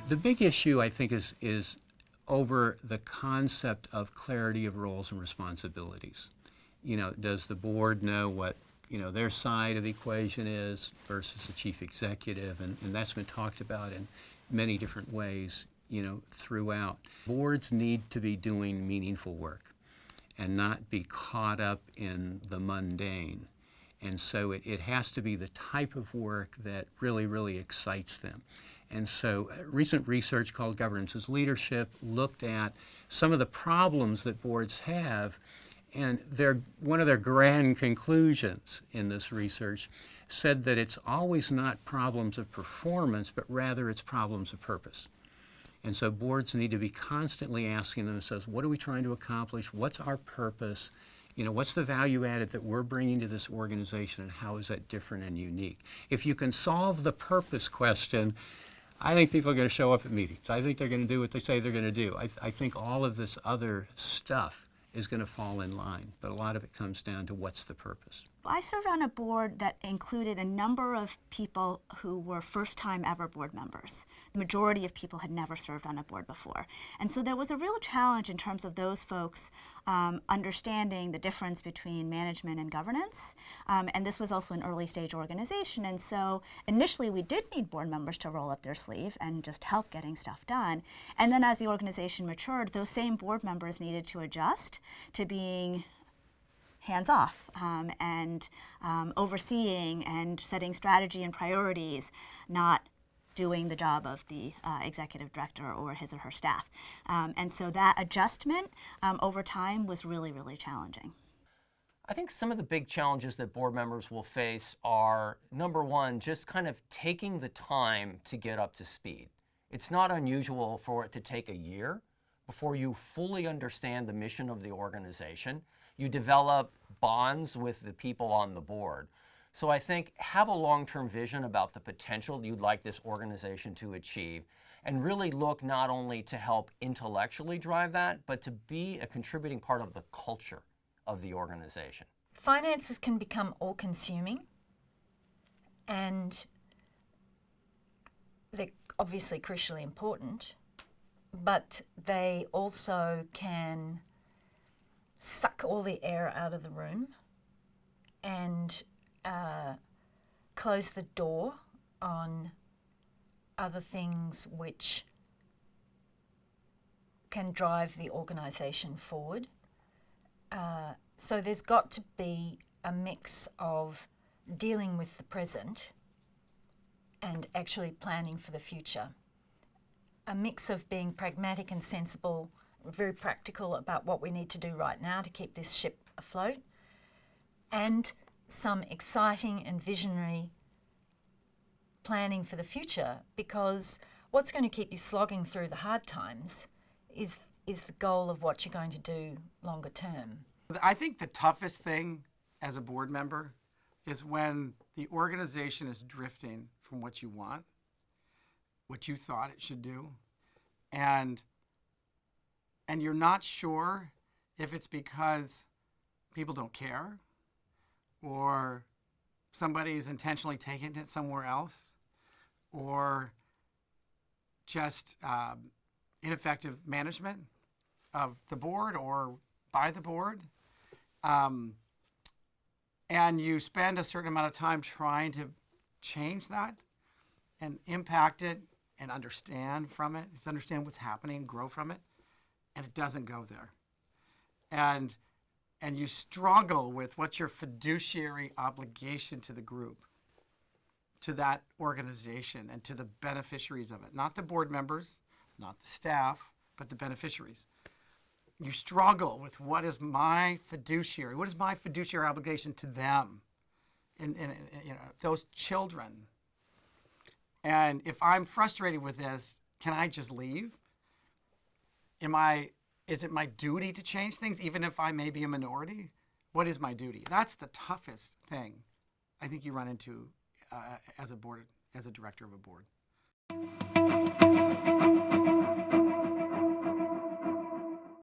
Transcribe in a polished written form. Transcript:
The big issue, I think, is over the concept of clarity of roles and responsibilities. Does the board know what their side of the equation is versus the chief executive, and that's been talked about in many different ways, throughout. Boards need to be doing meaningful work and not be caught up in the mundane. And so it has to be the type of work that really, really excites them. And so recent research called Governance as Leadership looked at some of the problems that boards have, and one of their grand conclusions in this research said that it's always not problems of performance, but rather it's problems of purpose. And so boards need to be constantly asking themselves, what are we trying to accomplish? What's our purpose? What's the value added that we're bringing to this organization, and how is that different and unique? If you can solve the purpose question, I think people are going to show up at meetings. I think they're going to do what they say they're going to do. I think all of this other stuff is going to fall in line, but a lot of it comes down to what's the purpose. I served on a board that included a number of people who were first-time ever board members. The majority of people had never served on a board before. And so there was a real challenge in terms of those folks understanding the difference between management and governance. And this was also an early-stage organization. And so initially we did need board members to roll up their sleeve and just help getting stuff done. And then as the organization matured, those same board members needed to adjust to being hands-off and overseeing and setting strategy and priorities, not doing the job of the executive director or his or her staff. And so that adjustment over time was really, really challenging. I think some of the big challenges that board members will face are, number one, just kind of taking the time to get up to speed. It's not unusual for it to take a year before you fully understand the mission of the organization. You develop bonds with the people on the board. So I think have a long-term vision about the potential you'd like this organization to achieve, and really look not only to help intellectually drive that, but to be a contributing part of the culture of the organization. Finances can become all-consuming, and they're obviously crucially important, but they also can suck all the air out of the room and close the door on other things which can drive the organisation forward. So there's got to be a mix of dealing with the present and actually planning for the future. A mix of being pragmatic and sensible, very practical about what we need to do right now to keep this ship afloat, and some exciting and visionary planning for the future, because what's going to keep you slogging through the hard times is the goal of what you're going to do longer term. I think the toughest thing as a board member is when the organization is drifting from what you want, what you thought it should do, and you're not sure if it's because people don't care or somebody's intentionally taking it somewhere else, or just ineffective management of the board or by the board. And you spend a certain amount of time trying to change that and impact it and understand from it, just understand what's happening, grow from it, and it doesn't go there. And you struggle with what's your fiduciary obligation to the group, to that organization, and to the beneficiaries of it. Not the board members, not the staff, but the beneficiaries. You struggle with what is my fiduciary obligation to them, and those children. And if I'm frustrated with this, can I just leave? Is it my duty to change things, even if I may be a minority? What is my duty? That's the toughest thing I think you run into as a director of a board.